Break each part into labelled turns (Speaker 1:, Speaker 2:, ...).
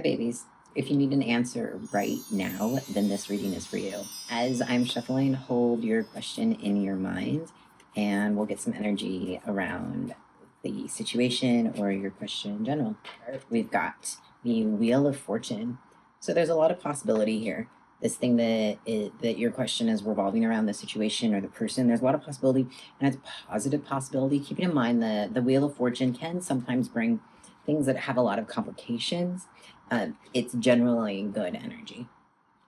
Speaker 1: Hi, babies. If you need an answer right now, then this reading is for you. As I'm shuffling, hold your question in your mind, and we'll get some energy around the situation or your question in general. We've got the Wheel of Fortune. So there's a lot of possibility here. This thing that your question is revolving around the situation or the person, there's a lot of possibility, and it's positive possibility. Keeping in mind that the Wheel of Fortune can sometimes bring things that have a lot of complications. It's generally good energy.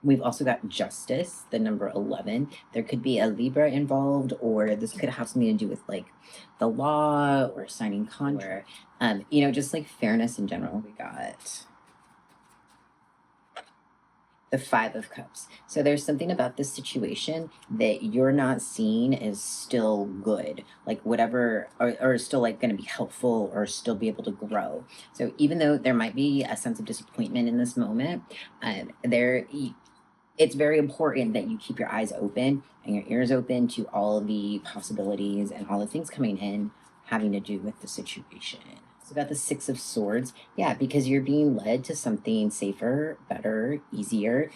Speaker 1: We've also got Justice, the number 11. There could be a Libra involved, or this could have something to do with like the law or signing contract, just like fairness in general. We got the Five of Cups. So there's something about this situation that you're not seeing is still good, like whatever, or still like going to be helpful or still be able to grow. So even though there might be a sense of disappointment in this moment, it's very important that you keep your eyes open and your ears open to all of the possibilities and all the things coming in having to do with the situation. So got the Six of Swords. Yeah, because you're being led to something safer, better, easier,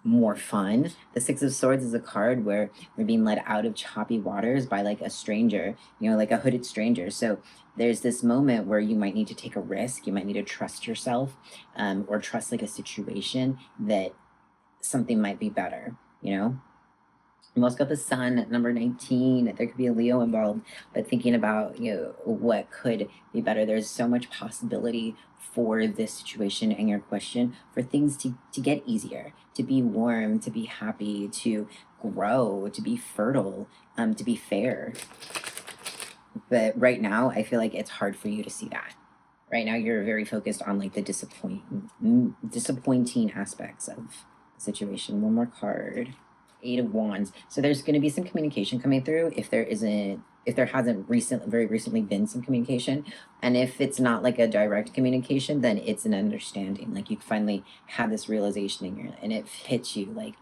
Speaker 1: more fun. The Six of Swords is a card where we're being led out of choppy waters by like a stranger, like a hooded stranger. So there's this moment where you might need to take a risk. You might need to trust yourself, or trust like a situation that something might be better, We also got the Sun at number 19. There could be a Leo involved, but thinking about, what could be better. There's so much possibility for this situation and your question for things to get easier, to be warm, to be happy, to grow, to be fertile, to be fair. But right now, I feel like it's hard for you to see that. Right now, you're very focused on like the disappointing aspects of the situation. One more card. Eight of Wands. So there's going to be some communication coming through if there hasn't very recently been some communication. And if it's not like a direct communication, then it's an understanding. Like you finally have this realization and it hits you. Like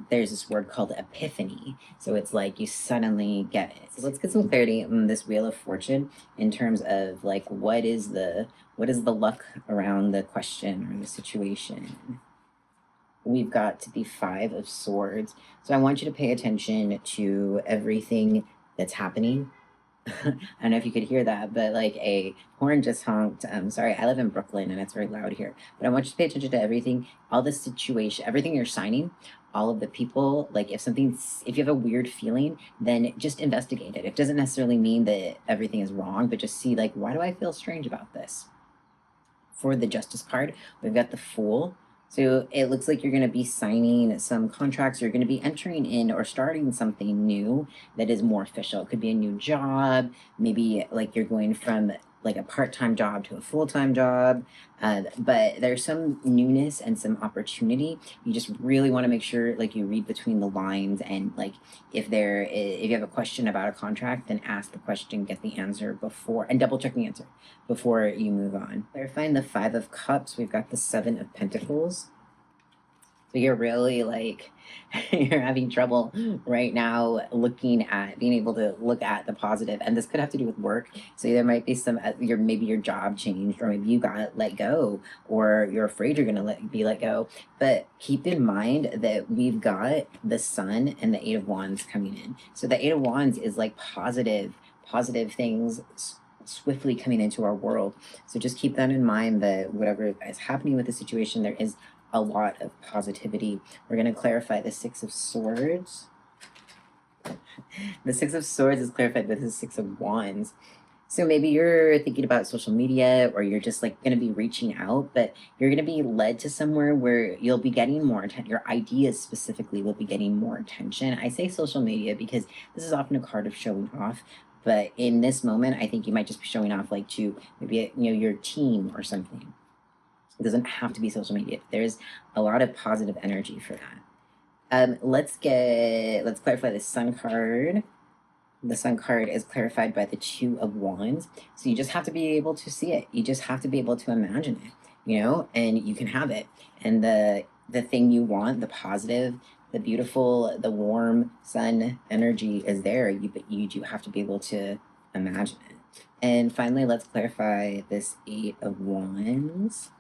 Speaker 1: there's this word called epiphany. So it's like you suddenly get it. So let's get some clarity on this Wheel of Fortune in terms of like what is the luck around the question or the situation. We've got the Five of Swords. So I want you to pay attention to everything that's happening. I don't know if you could hear that, but like a horn just honked. Sorry, I live in Brooklyn and it's very loud here. But I want you to pay attention to everything, all the situation, everything you're signing, all of the people. Like if you have a weird feeling, then just investigate it. It doesn't necessarily mean that everything is wrong, but just see like, why do I feel strange about this? For the Justice card, we've got the Fool. So it looks like you're going to be signing some contracts. You're going to be entering in or starting something new that is more official. It could be a new job. Maybe like you're going from like a part-time job to a full-time job. But there's some newness and some opportunity. You just really want to make sure like you read between the lines, and like if you have a question about a contract, then ask the question, get the answer before, and double check the answer before you move on. Clarifying the Five of Cups, we've got the Seven of Pentacles. So you're really like, you're having trouble right now being able to look at the positive. And this could have to do with work. So there might be maybe your job changed, or maybe you got let go, or you're afraid you're going to be let go. But keep in mind that we've got the Sun and the Eight of Wands coming in. So the Eight of Wands is like positive things swiftly coming into our world. So just keep that in mind, that whatever is happening with the situation, there is a lot of positivity. We're going to clarify the Six of Swords. The Six of Swords is clarified with the Six of Wands. So maybe you're thinking about social media, or you're just like going to be reaching out, but you're going to be led to somewhere where you'll be getting more attention. Your ideas specifically will be getting more attention. I say social media because this is often a card of showing off. But in this moment, I think you might just be showing off like to maybe, your team or something. It doesn't have to be social media. There's a lot of positive energy for that. Let's clarify the Sun card. The Sun card is clarified by the Two of Wands. So you just have to be able to see it. You just have to be able to imagine it, and you can have it. And the thing you want, the positive, the beautiful, the warm sun energy is there. But you do have to be able to imagine it. And finally, let's clarify this Eight of Wands.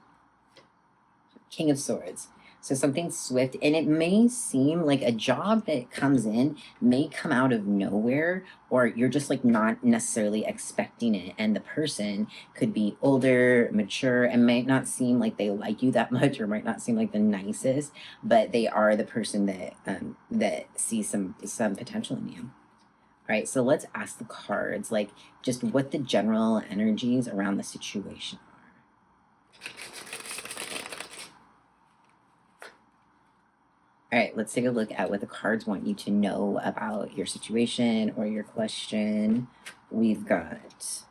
Speaker 1: King of Swords. So something swift, and it may seem like a job that comes in may come out of nowhere, or you're just like not necessarily expecting it. And the person could be older, mature, and might not seem like they like you that much, or might not seem like the nicest, but they are the person that sees some potential in you. All right, so let's ask the cards like just what the general energies around the situation are. All right, let's take a look at what the cards want you to know about your situation or your question. We've got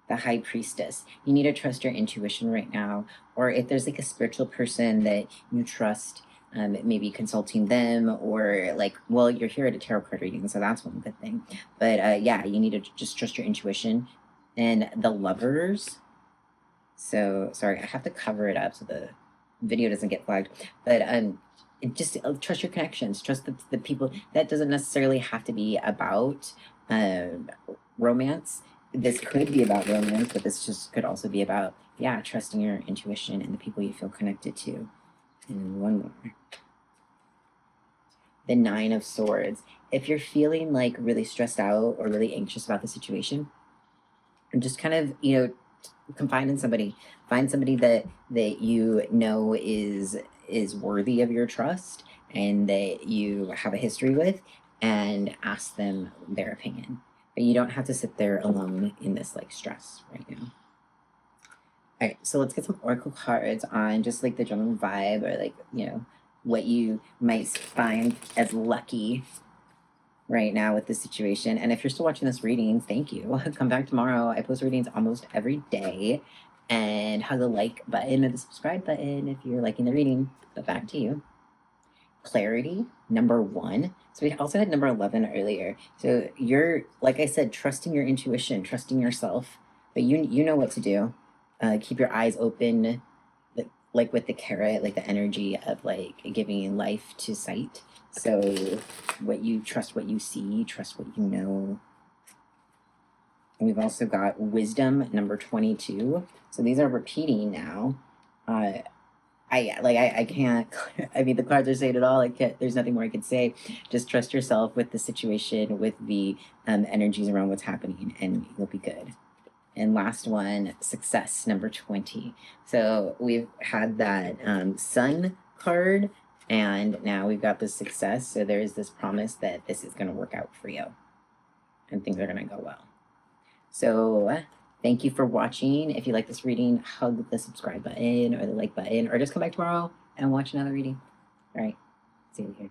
Speaker 1: the High Priestess. You need to trust your intuition right now, or if there's like a spiritual person that you trust, maybe consulting them, or like, well, you're here at a tarot card reading, so that's one good thing. But yeah, you need to just trust your intuition. And the Lovers. So sorry, I have to cover it up so the video doesn't get flagged. But just trust your connections, trust the people. That doesn't necessarily have to be about romance. This could be about romance, but this just could also be about, yeah, trusting your intuition and the people you feel connected to. And one more. The Nine of Swords. If you're feeling like really stressed out or really anxious about the situation, and just kind of, confide in somebody. Find somebody that you know is worthy of your trust and that you have a history with, and ask them their opinion. But you don't have to sit there alone in this like stress right now. All right, so let's get some oracle cards on just like the general vibe, or like, what you might find as lucky right now with the situation. And if you're still watching this reading, thank you. Come back tomorrow. I post readings almost every day. And hug the like button or the subscribe button if you're liking the reading. But back to you. Clarity, number 1. So we also had number 11 earlier. So you're, like I said, trusting your intuition, trusting yourself, but you know what to do. Keep your eyes open, like with the carrot, like the energy of like giving life to sight. So what you trust, what you see, trust what you know. And we've also got wisdom, number 22. So these are repeating now. I can't, I mean, the cards are saying it all. There's nothing more I could say. Just trust yourself with the situation, with the energies around what's happening, and you'll be good. And last one, success, number 20. So we've had that sun card, and now we've got the success. So there's this promise that this is going to work out for you and things are going to go well. So thank you for watching. If you like this reading, hug the subscribe button or the like button, or just come back tomorrow and watch another reading. All right, see you here.